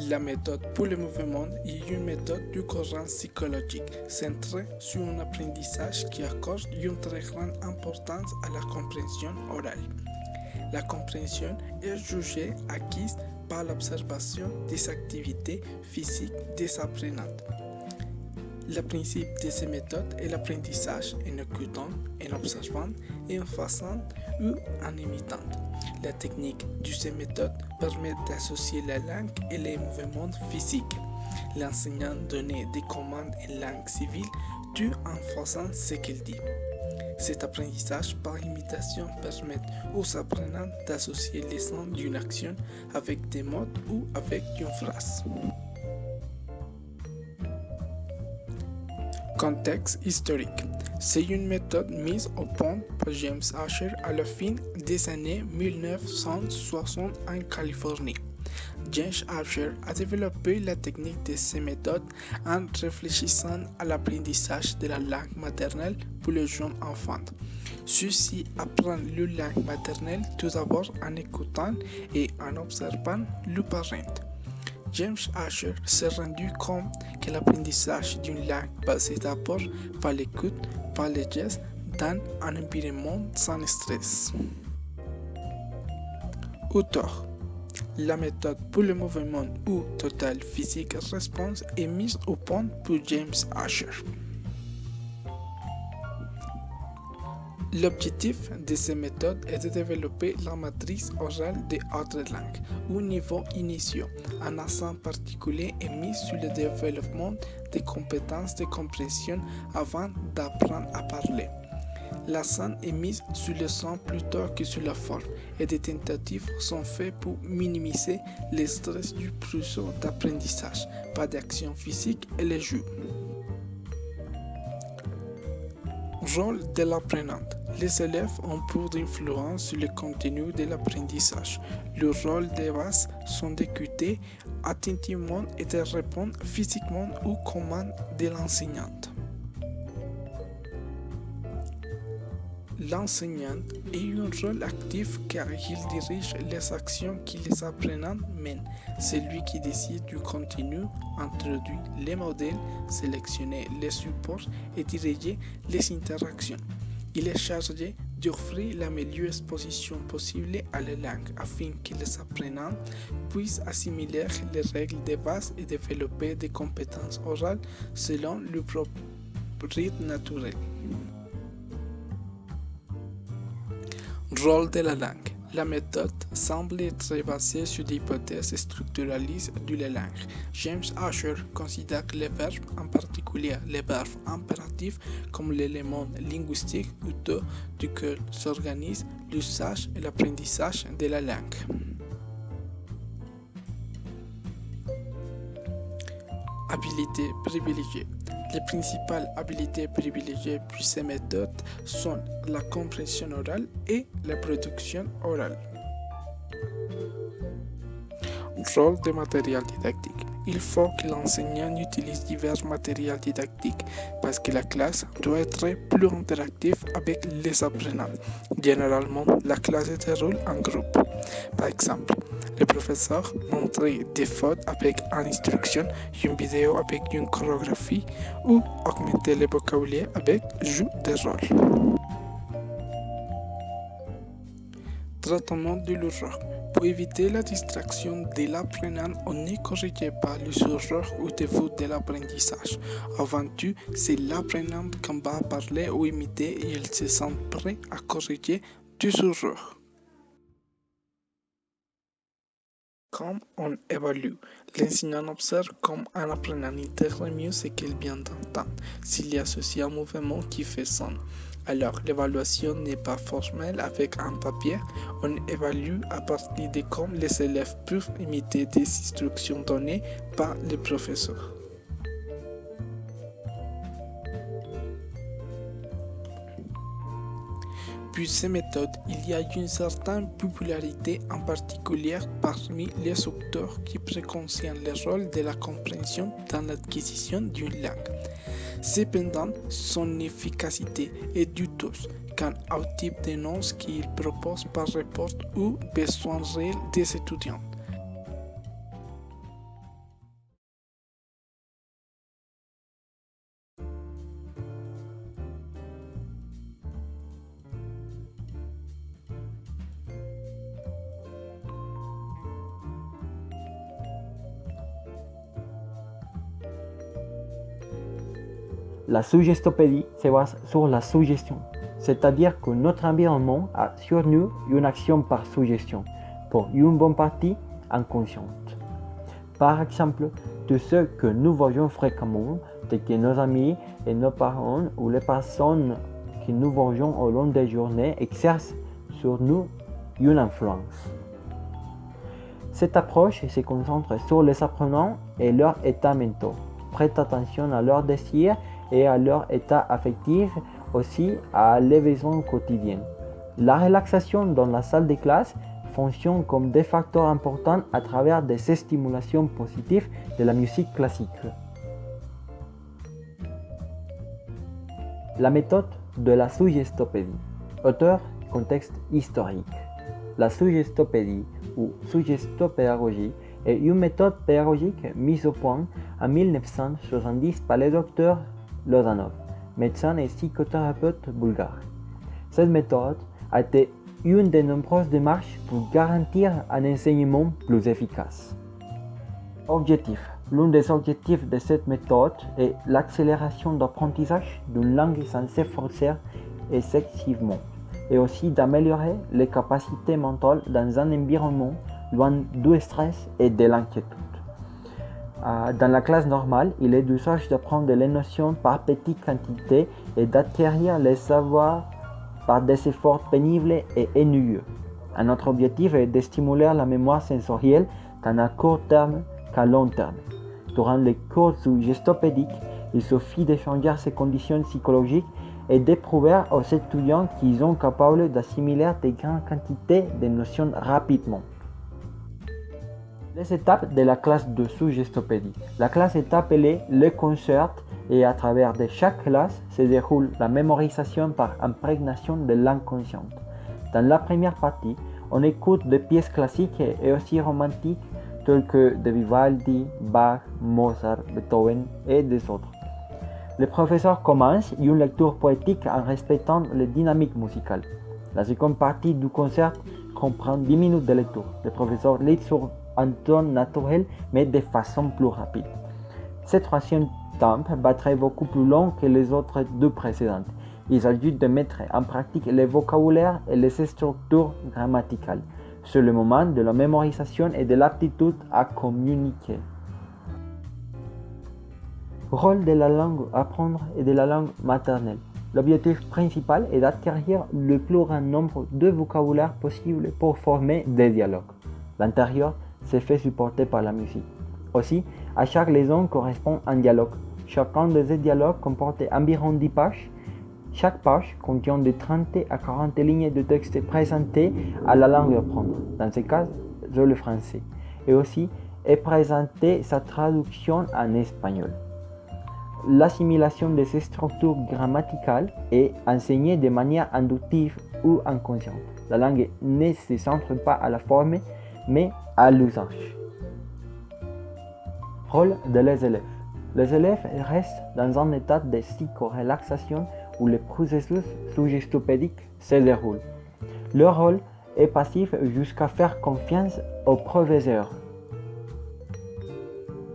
La méthode pour le mouvement est une méthode de cohérence psychologique centrée sur un apprentissage qui accorde une très grande importance à la compréhension orale. La compréhension est jugée acquise par l'observation des activités physiques des apprenants. Le principe de ces méthodes est l'apprentissage en écoutant, en observant et en faisant ou en imitant. La technique de ces méthodes permet d'associer la langue et les mouvements physiques. L'enseignant donne des commandes en langue civile tout en faisant ce qu'il dit. Cet apprentissage par imitation permet aux apprenants d'associer les sons d'une action avec des mots ou avec une phrase. Contexte historique. C'est une méthode mise au point par James Asher à la fin des années 1960 en Californie. James Asher a développé la technique de ces méthodes en réfléchissant à l'apprentissage de la langue maternelle pour les jeunes enfants. Ceux-ci apprennent leur langue maternelle tout d'abord en écoutant et en observant leurs parents. James Asher s'est rendu compte que l'apprentissage d'une langue passait d'abord par l'écoute, par les gestes, dans un environnement sans stress. Auteur. La méthode pour le mouvement ou Total Physique Response est mise au point pour James Asher. L'objectif de ces méthodes est de développer la matrice orale des autres langues au niveau initial. Un accent particulier est mis sur le développement des compétences de compréhension avant d'apprendre à parler. L'accent est mis sur le son plutôt que sur la forme et des tentatives sont faites pour minimiser le stress du processus d'apprentissage, pas d'action physique et les jeux. Rôle de l'apprenante. Les élèves ont peu d'influence sur le contenu de l'apprentissage. Le rôle de base sont d'écouter attentivement et de répondre physiquement aux commandes de l'enseignante. L'enseignant a un rôle actif car il dirige les actions que les apprenants mènent. C'est lui qui décide du contenu, introduit les modèles, sélectionner les supports et diriger les interactions. Il est chargé d'offrir la meilleure exposition possible à la langue afin que les apprenants puissent assimiler les règles de base et développer des compétences orales selon leur propre rythme naturel. Rôle de la langue. La méthode semble être basée sur des hypothèses structuralistes de la langue. James Asher considère que les verbes, en particulier les verbes impératifs, comme l'élément linguistique autour duquel s'organise l'usage et l'apprentissage de la langue. Habilités privilégiées. Les principales habiletés privilégiées pour ces méthodes sont la compréhension orale et la production orale. Rôle de matériel didactique. Il faut que l'enseignant utilise divers matériels didactiques parce que la classe doit être plus interactive avec les apprenants. Généralement, la classe se déroule en groupe. Par exemple, le professeur montre des photos avec une instruction, une vidéo avec une chorégraphie ou augmenter le vocabulaire avec jeu de rôle. Traitement de l'erreur. Pour éviter la distraction de l'apprenant, on ne corrige pas les erreurs au défaut de l'apprentissage. Avant tout, c'est l'apprenant qui va parler ou imiter et il se sent prêt à corriger des erreurs. Comme on évalue, l'enseignant observe comme un apprenant intègre mieux ce qu'il vient d'entendre. S'il y associe un mouvement qui fait son. Alors, l'évaluation n'est pas formelle avec un papier, on évalue à partir de comment les élèves peuvent imiter des instructions données par le professeur. Puis ces méthodes, il y a une certaine popularité en particulier parmi les auteurs qui préconisent le rôle de la compréhension dans l'acquisition d'une langue. Cependant, son efficacité est douteuse quant au type d'annonce qu'il propose par rapport aux besoins réels des étudiants. La suggestopédie se base sur la suggestion, c'est-à-dire que notre environnement a sur nous une action par suggestion, pour une bonne partie inconsciente. Par exemple, tout ce que nous voyons fréquemment, tels que nos amis et nos parents ou les personnes que nous voyons au long des journées, exercent sur nous une influence. Cette approche se concentre sur les apprenants et leur état mental. Prête attention à leurs désirs et à leur état affectif, aussi à leurs besoins quotidiens. La relaxation dans la salle de classe fonctionne comme des facteurs importants à travers des stimulations positives de la musique classique. La méthode de la suggestopédie. Auteur, contexte historique. La suggestopédie ou suggestopédagogie est une méthode pédagogique mise au point en 1970 par le docteur Lozanov, médecin et psychothérapeute bulgare. Cette méthode a été une des nombreuses démarches pour garantir un enseignement plus efficace. Objectif. L'un des objectifs de cette méthode est l'accélération d'apprentissage d'une langue sans s'efforcer excessivement, et aussi d'améliorer les capacités mentales dans un environnement loin du stress et de l'inquiétude. Dans la classe normale, il est d'usage d'apprendre les notions par petites quantités et d'acquérir les savoirs par des efforts pénibles et ennuyeux. Un autre objectif est de stimuler la mémoire sensorielle tant à court terme qu'à long terme. Durant les cours suggestopédiques, il suffit de changer ces conditions psychologiques et de prouver aux étudiants qu'ils sont capables d'assimiler de grandes quantités de notions rapidement. Les étapes de la classe de suggestopédie. La classe est appelée le concert et à travers de chaque classe se déroule la mémorisation par imprégnation de l'inconscient. Dans la première partie, on écoute des pièces classiques et aussi romantiques telles que de Vivaldi, Bach, Mozart, Beethoven et des autres. Le professeur commence une lecture poétique en respectant les dynamiques musicales. La seconde partie du concert comprend 10 minutes de lecture. Le professeur lit sur un ton naturel mais de façon plus rapide. Cette troisième temps va être beaucoup plus long que les autres deux précédentes. Il s'agit de mettre en pratique le vocabulaire et les structures grammaticales. C'est le moment de la mémorisation et de l'aptitude à communiquer. Rôle de la langue à apprendre et de la langue maternelle. L'objectif principal est d'acquérir le plus grand nombre de vocabulaire possible pour former des dialogues. L'intérieur se fait supporter par la musique. Aussi, à chaque leçon correspond un dialogue. Chacun de ces dialogues comporte environ 10 pages. Chaque page contient de 30 à 40 lignes de texte présentées à la langue à apprendre. Dans ce cas, c'est le français. Et aussi est présentée sa traduction en espagnol. L'assimilation de ces structures grammaticales est enseignée de manière inductive ou inconsciente. La langue ne se centre pas à la forme, mais à l'usage. Rôle des élèves. Les élèves restent dans un état de psychorelaxation où le processus suggestopédique se déroule. Leur rôle est passif jusqu'à faire confiance au professeur.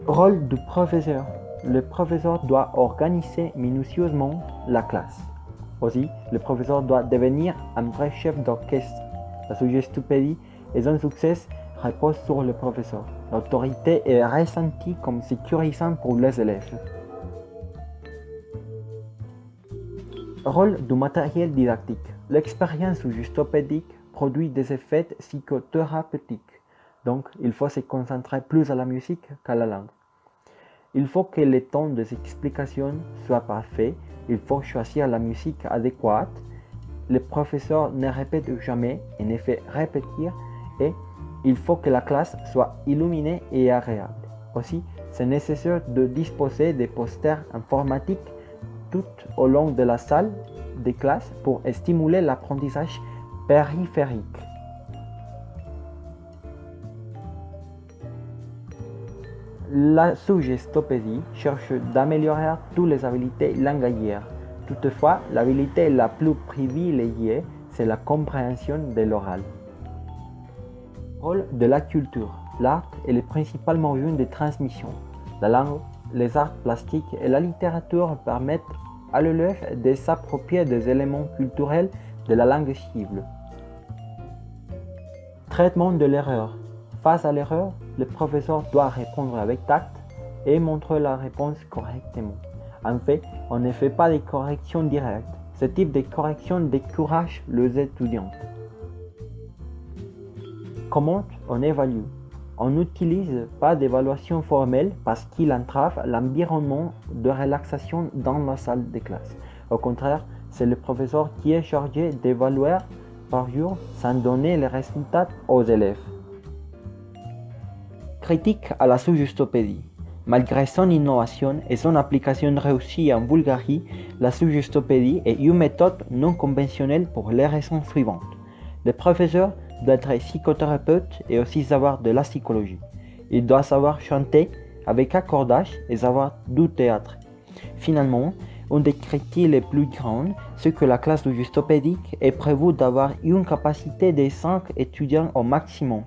Rôle du professeur. Le professeur doit organiser minutieusement la classe. Aussi, le professeur doit devenir un vrai chef d'orchestre. La suggestopédie et son succès repose sur le professeur. L'autorité est ressentie comme sécurisante pour les élèves. Rôle du matériel didactique. L'expérience suggestopédique produit des effets psychothérapeutiques. Donc, il faut se concentrer plus à la musique qu'à la langue. Il faut que le temps des explications soit parfait. Il faut choisir la musique adéquate. Le professeur ne répète jamais et ne fait répéter. Et il faut que la classe soit illuminée et agréable. Aussi, c'est nécessaire de disposer de posters informatiques tout au long de la salle de classe pour stimuler l'apprentissage périphérique. La suggestopédie cherche d'améliorer toutes les habiletés langagières. Toutefois, l'habilité la plus privilégiée, c'est la compréhension de l'oral. Rôle de la culture. L'art est le principal moyen de transmission. La langue les arts plastiques et la littérature permettent à l'élève de s'approprier des éléments culturels de la langue cible. Traitement de l'erreur. Face à l'erreur, le professeur doit répondre avec tact et montrer la réponse correctement. En fait, on ne fait pas de corrections directes. Ce type de correction décourage les étudiants. Comment on évalue? On n'utilise pas d'évaluation formelle parce qu'il entrave l'environnement de relaxation dans la salle de classe. Au contraire, c'est le professeur qui est chargé d'évaluer par jour sans donner les résultats aux élèves. Critique à la suggestopédie. Malgré son innovation et son application réussie en Bulgarie, la suggestopédie est une méthode non conventionnelle pour les raisons suivantes. Le professeur doit être psychothérapeute et aussi savoir de la psychologie. Il doit savoir chanter avec accordage et savoir du théâtre. Finalement, une des critiques les plus grandes, c'est que la classe suggestopédique est prévue d'avoir une capacité de 5 étudiants au maximum.